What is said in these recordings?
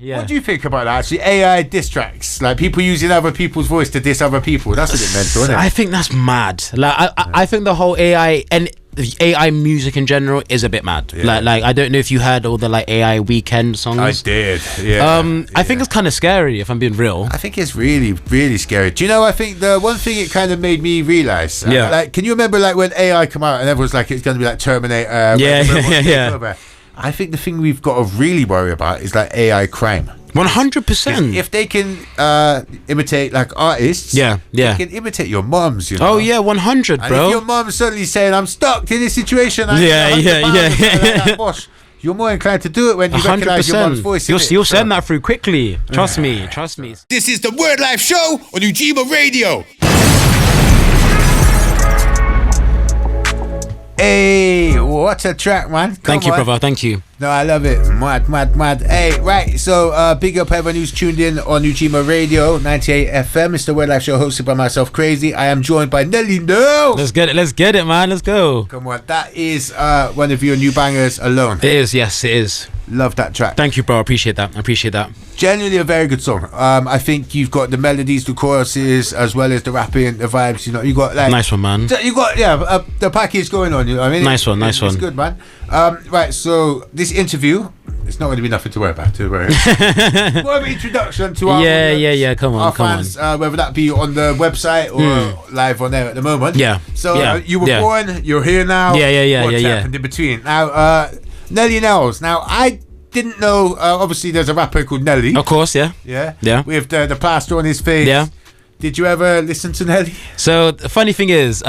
Yeah. What do you think about that? Actually, AI diss tracks, like people using other people's voice to diss other people. That's a bit mental, isn't it? I think that's mad. Like I think the whole AI and AI music in general is a bit mad. Yeah. Like I don't know if you heard all the like AI weekend songs. I did. Yeah. I think it's kind of scary if I'm being real. I think it's really, really scary. Do you know? I think the one thing it kind of made me realize. Yeah. Like, can you remember like when AI came out and everyone's like, it's going to be like Terminator? Yeah. I think the thing we've got to really worry about is like AI crime. 100%. If they can imitate like artists, Yeah. they can imitate your mums. You know? Oh yeah, 100, And bro. if your mum's suddenly saying, "I'm stuck in this situation," you're more inclined to do it when you recognise your mum's voice. You'll send that through quickly. Trust me. This is the Wordlife show on Ujima Radio. Hey, what a track, man. Thank you, brother. Thank you. No, I love it. Mad. Hey, right. So, big up everyone who's tuned in on Ujima Radio 98 FM. It's the Wordlife show hosted by myself, Krazy. I am joined by Nelly Nellz. Let's get it, man. Let's go. Come on. That is one of your new bangers, Alone. It is, yes, it is. Love that track. Thank you, bro. I appreciate that. Genuinely a very good song. I think you've got the melodies, the choruses, as well as the rapping, the vibes. You know, you got like nice one, man. You got the package going on. You know what I mean? Nice one. It's good, man. Right. So this interview, it's not going to be nothing to worry about. More of an introduction to our yeah. Come on. fans, whether that be on the website or live on there at the moment. Yeah. So you were born. You're here now. Yeah. What's happened in between? Now, Nelly Nellz. Now I didn't know. Obviously, there's a rapper called Nelly. Of course, yeah. With the plaster on his face. Yeah. Did you ever listen to Nelly? So the funny thing is,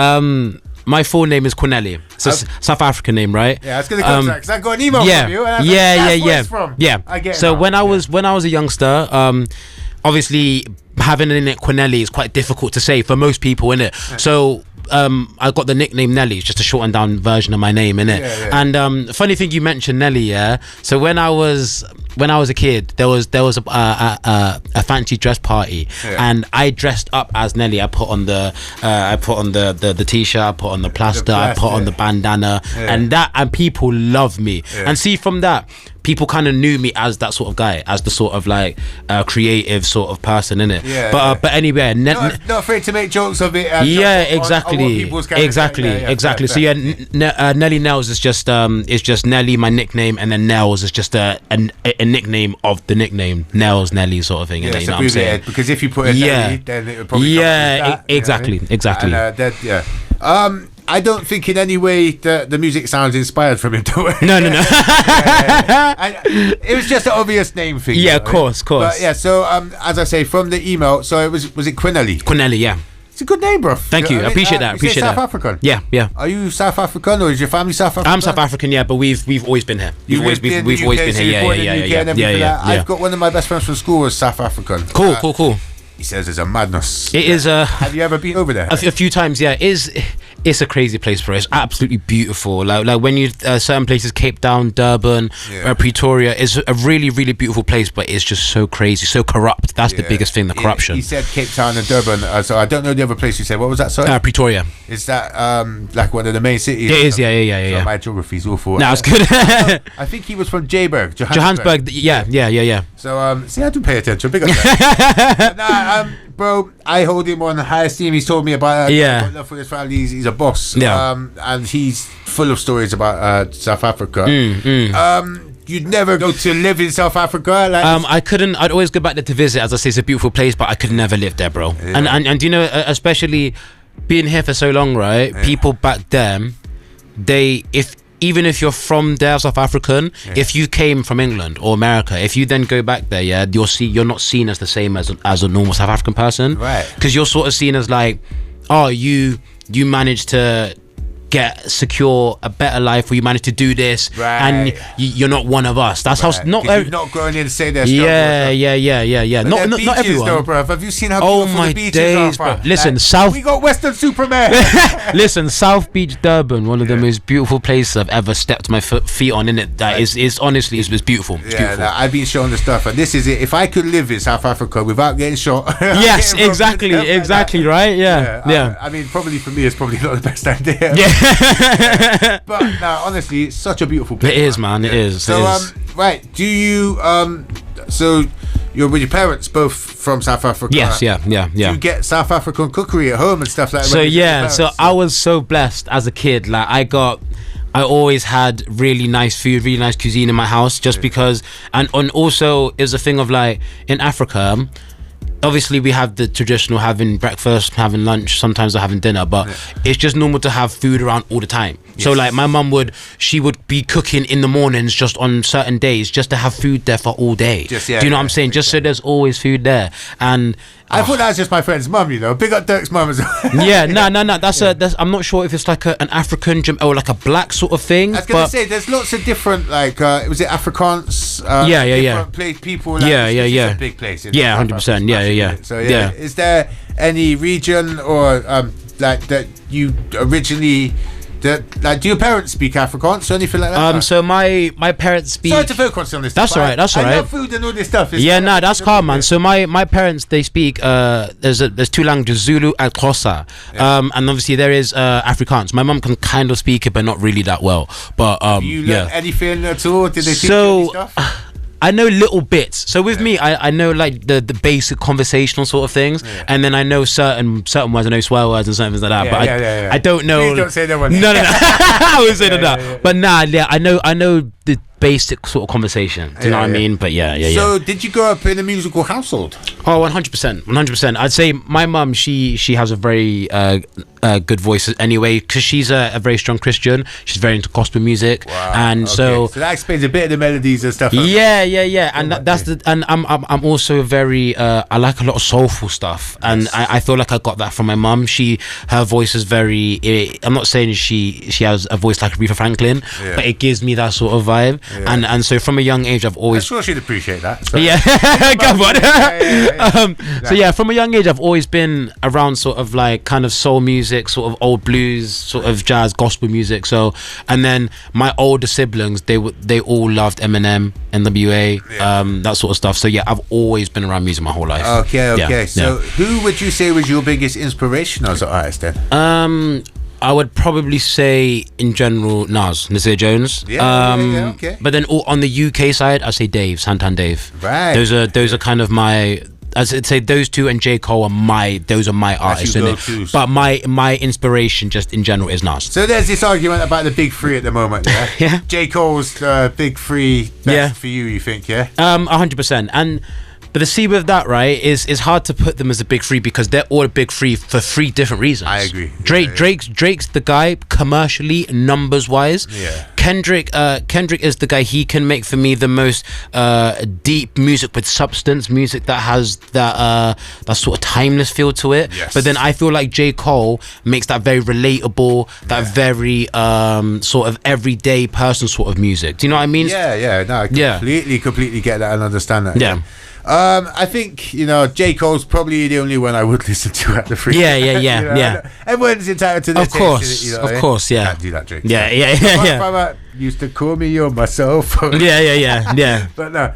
my full name is Corneli. It's a South African name, right? Yeah, I was gonna go because I got an email from you. And that's where it's from. I get it so now. when I was a youngster, obviously having a Corneli is quite difficult to say for most people, innit? Yeah. So I got the nickname Nelly, just a shortened down version of my name, innit? And funny thing you mentioned Nelly, yeah. So when I was a kid, there was a fancy dress party, and I dressed up as Nelly. I put on the t-shirt, I put on the plaster, I put on the bandana, and people love me. And see, from that, people kind of knew me as that sort of guy, as the sort of like creative sort of person, innit? But anyway, not afraid to make jokes of it. Exactly. So Nelly Nellz is just Nelly, my nickname, and then Nellz is just a nickname of the nickname, Nellz, Nelly sort of thing. Yeah, you know what I'm saying? Because if you put a Nelly, then it would probably exactly. And, I don't think in any way the music sounds inspired from him. No. It was just an obvious name thing. Yeah, of course. But yeah, so as I say, from the email, so was it Corneli? Corneli, yeah. It's a good name, bro. Thank you. I appreciate that. South African? Yeah. Are you South African or is your family South African? I'm South African, yeah, but we've always been here. We've always been here. Yeah. I've got one of my best friends from school was South African. Cool. He says it's a madness. It is. Have you ever been over there? A few times, yeah. It's a crazy place, bro. It's absolutely beautiful. Like when you certain places, Cape Town, Durban, Pretoria, is a really, really beautiful place, but it's just so crazy, so corrupt. That's the biggest thing, the corruption. He said Cape Town and Durban, so I don't know the other place you said. What was that? Sorry, Pretoria. Is that like one of the main cities? It is, yeah. So my geography's awful. No, it's good. I think he was from Johannesburg. Yeah. So see, I do pay attention. Big up that. Bro, I hold him on high esteem. He's told me about love for his family. He's a boss. And he's full of stories about South Africa. You'd never go to live in South Africa? I couldn't. I'd always go back there to visit. As I say, it's a beautiful place, but I could never live there, bro. And you know, especially being here for so long, right? People back then, even if you're from there, South African, if you came from England or America, if you then go back there, you're not seen as the same as a normal South African person, right? Because you're sort of seen as like, oh, you managed to secure a better life, or you managed to do this, and you're not one of us. That's how not going in to say that. Yeah. Not everyone. Though, bro. Have you seen how beautiful the beaches days, are? Bro. Listen, we got Western Superman. Listen, South Beach, Durban, one of the most beautiful places I've ever stepped my feet on. In it, that is honestly, it's beautiful. It's beautiful. I've been shown the stuff, and this is it. If I could live in South Africa without getting shot, yes, exactly, right? Yeah. I mean, probably for me, it's probably not the best idea. But now, honestly, it's such a beautiful place. It is, man. It is. So, right, do you so you're with your parents both from South Africa? Yes, yeah. Do you get South African cookery at home and stuff like that? So I was so blessed as a kid. Like I always had really nice food, really nice cuisine in my house, just because, and also it was a thing of like in Africa, obviously we have the traditional having breakfast, having lunch, sometimes having dinner, but it's just normal to have food around all the time. So like my mum would be cooking in the mornings just on certain days just to have food there for all day. Do you know what I'm saying? Just so there's always food there. And I thought that was just my friend's mum, you know. Big up Dirk's mum as well. No. That's I'm not sure if it's like an African or like a black sort of thing. I was gonna say there's lots of different was it Afrikaans? People. Like, it's a big place. 100%. So is there any region or like that you originally? Do your parents speak Afrikaans or anything like that? So my parents speak. Sorry to focus on this. That's all right. I love food and all this stuff. That's calm, man. So my parents, they speak. There's two languages, Zulu and Xhosa. And obviously there is Afrikaans. My mum can kind of speak it, but not really that well. But you learn anything at all? Did they teach you any stuff? I know little bits. So with me, I know like the basic conversational sort of things, and then I know certain words. I know swear words and certain things like that. But I don't know. Please don't say that one. No. I wouldn't say that. But I know the basic sort of conversation. Do you know what I mean? But So did you grow up in a musical household? Oh, 100%. I'd say my mum, she has a very good voice anyway, because she's a very strong Christian. She's very into gospel music. Wow. And so that explains a bit of the melodies and stuff. And that's and I'm also very I like a lot of soulful stuff, and I feel like I got that from my mum. Her voice is very, I'm not saying she has a voice like Aretha Franklin, but it gives me that sort of vibe. And so from a young age I've always, I'm sure she'd appreciate that. So. Come on. So from a young age I've always been around sort of like kind of soul music, sort of old blues, sort of jazz, gospel music. So, and then my older siblings, they all loved Eminem, NWA, that sort of stuff. So I've always been around music my whole life. Okay. So who would you say was your biggest inspiration as an artist then? I would probably say in general Nasir Jones. Okay. But then on the UK side, I'd say Santan Dave. Right. Those are kind of my. I'd say those two and J. Cole are my artists, innit? But my inspiration just in general is Nas. So there's this argument about the big three at the moment, yeah? J. Cole's big three best for you think, 100%. But the see with that, right, is hard to put them as a big three because they're all a big three for three different reasons. I agree. Drake's the guy commercially, numbers wise. Yeah. Kendrick is the guy. He can make for me the most deep music with substance, music that has that sort of timeless feel to it. Yes. But then I feel like J. Cole makes that very relatable, that very sort of everyday person sort of music. Do you know what I mean? Yeah. No, I completely get that and understand that. Yeah. I think J. Cole's probably the only one I would listen to at the free. Yeah. Everyone's entitled to their taste. Of course, yeah. Can't do that, Drake. Yeah. Used to call me your myself. Yeah. But no,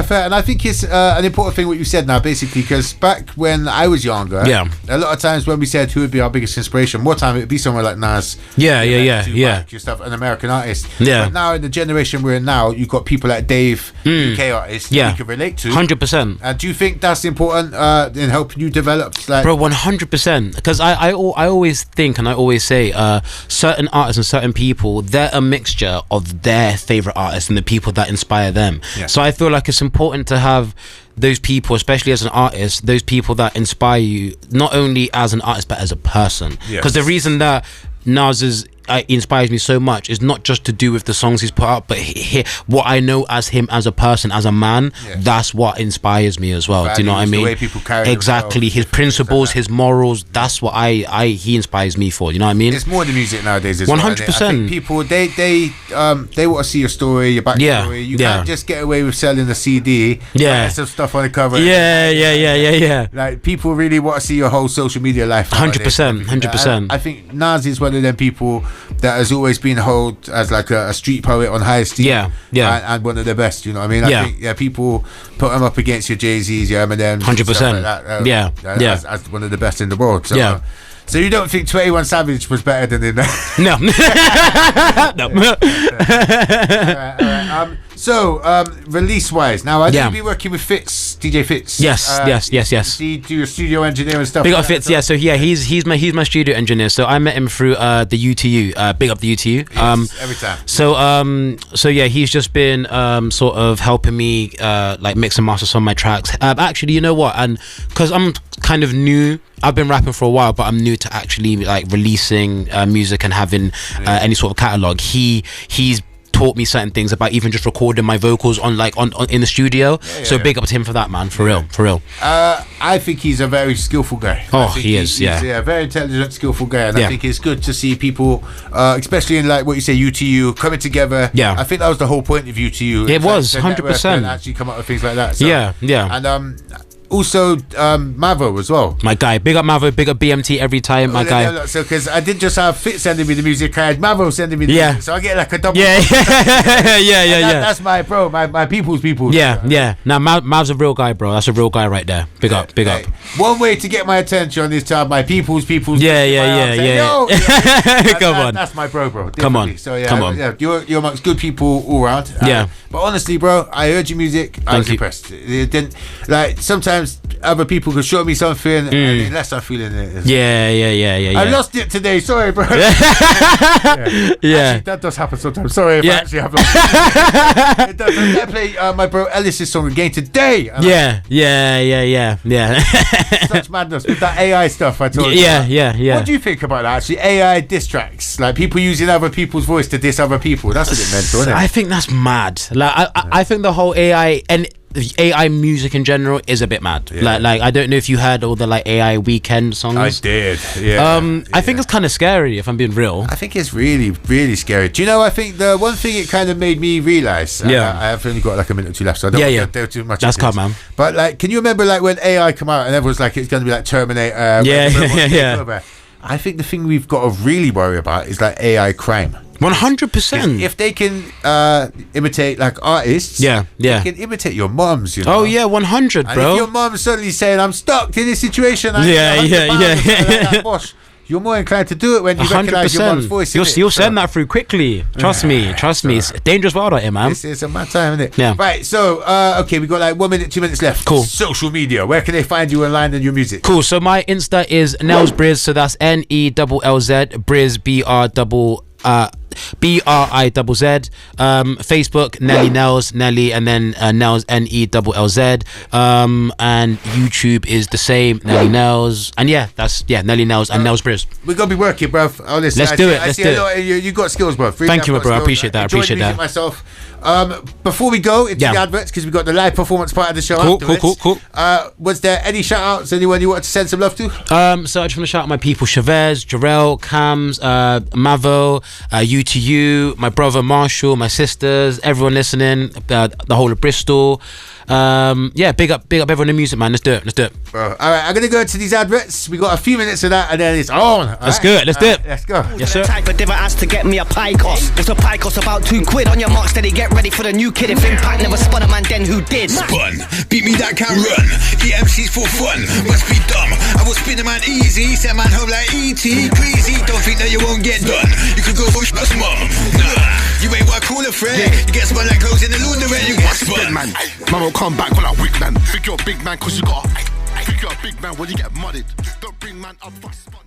fair. And I think it's an important thing what you said now, basically, because back when I was younger, a lot of times when we said who would be our biggest inspiration, more time it would be somewhere like Nas. Your stuff, an American artist. Yeah. But now in the generation we're in now, you've got people like Dave, UK artists, that you can relate to. 100%. Do you think that's important in helping you develop? Bro, 100%. Because I always think and I always say certain artists and certain people, they're a mixture of their favorite artists and the people that inspire them. So I feel like it's important to have those people, especially as an artist, those people that inspire you not only as an artist but as a person. Because the reason that Nas inspires me so much is not just to do with the songs he's put out, but what I know as him as a person, as a man. That's what inspires me as well. Values, do you know what I mean? The way people carry exactly, his principles, his morals. That's what he inspires me for. You know what I mean? It's more the music nowadays. 100%. I think people they want to see your story, your backstory. You can't just get away with selling a CD. Some stuff on the cover. Yeah. Like people really want to see your whole social media life. 100%. I think Nas is one of them people that has always been held as like a street poet on high esteem. And one of the best. You know what I mean? I think people put him up against your Jay-Z's, your Eminems, 100%. Like as one of the best in the world. So, so you don't think 21 Savage was better than him? No. No. All right. So, release-wise, now I know you'll be working with Fitz, DJ Fitz. Yes. Does he do your studio engineer and stuff? Big up Fitz, So he's my studio engineer. So I met him through the UTU. Big up the UTU. Yes, every time. So he's just been sort of helping me like mix and master some of my tracks. Actually, you know what? And because I'm kind of new. I've been rapping for a while, but I'm new to actually like releasing music and having any sort of catalog. He's taught me certain things about even just recording my vocals on in the studio. Big up to him for that, man. For real. I think he's a very skillful guy. He's a very intelligent, skillful guy, and I think it's good to see people, especially in like what you say, UTU coming together. I think that was the whole point of UTU. It was 100%. Actually come up with things like that. So, and also Mavo as well, my guy. Big up Mavo, big up BMT every time, my guy. So because I did just have Fit sending me the music, I had Mavo sending me the music, so I get like a double. That's my bro, my people's people. Now Mav's a real guy, bro. That's a real guy right there. Big up. One way to get my attention is to have my people's people. Come on, that's my bro. Definitely. Come on. So come on. You're amongst good people all around. But honestly, bro, I heard your music. I was impressed. It didn't like sometimes other people could show me something, and unless I'm feeling it. I lost it today. Sorry, bro. Actually, that does happen sometimes. Sorry if I actually have lost it. It does. I play my bro Ellis's song again today. Such madness with that AI stuff I told you. What do you think about that? Actually, AI diss tracks, like people using other people's voice to diss other people. That's a bit mental, isn't it? I think that's mad. Like I think the whole AI and AI music in general is a bit mad. Like I don't know if you heard all the like AI weekend songs. I did. I think it's kind of scary if I'm being real. I think it's really, really scary. Do you know? I think the one thing it kind of made me realize. I have only got like a minute or two left, so I don't want to do too much. That's calm, man. But like, can you remember like when AI come out and everyone's like it's going to be like Terminator? I think the thing we've got to really worry about is like AI crime. 100%. If they can imitate like artists, they can imitate your mums. You know? 100, and bro. if your mum's suddenly saying, "I'm stuck in this situation," you're more inclined to do it when you recognise your mum's voice. You'll send that through quickly. Trust me. It's a dangerous world out here, man. It's a mad time, isn't it? Yeah. Right. So, okay, we got like 1 minute, 2 minutes left. Cool. Social media. Where can they find you online and your music? Cool. So my Insta is Nellz Briz. So that's NELLZ Briz BRIZZ. Facebook Nelly Nellz, Nelly, and then Nellz NELLZ. And YouTube is the same, Nelly Nellz, and that's Nelly Nellz and Nellz Briz. We're gonna be working, bruv. Honestly, let's do it. You got skills, bruv. Really. Thank you, bro. I appreciate that. Myself. Before we go into the adverts, because we've got the live performance part of the show. Cool. Was there any shout outs? Anyone you wanted to send some love to? So I just want to shout out my people: Chavez, Jarrell, Cams, Mavo, UTU, my brother Marshall, my sisters, everyone listening, the whole of Bristol. Big up everyone in music, man. Let's do it. All right, I'm gonna go into these adverts. We got a few minutes of that, and then it's on. Let's do it. Let's do it. Let's go. Yes, sir. Type of diver has to get me a pie cost. What's a pie cost? About £2 on your mark. Steady, get ready for the new kid. If Impact never spun a man, then who did? Spun, beat me that can run. EMC's for fun, must be dumb. I will spin a man easy, send man home like E.T. Crazy, don't think that you won't get done. You could go push my mum. Nah, you ain't what I call a friend. You get spun like clothes in the laundry, you get spun. Man will come back when I wig man. Think you're a big man cause you got think you're a big man when you get mudded. Don't bring man up for spun.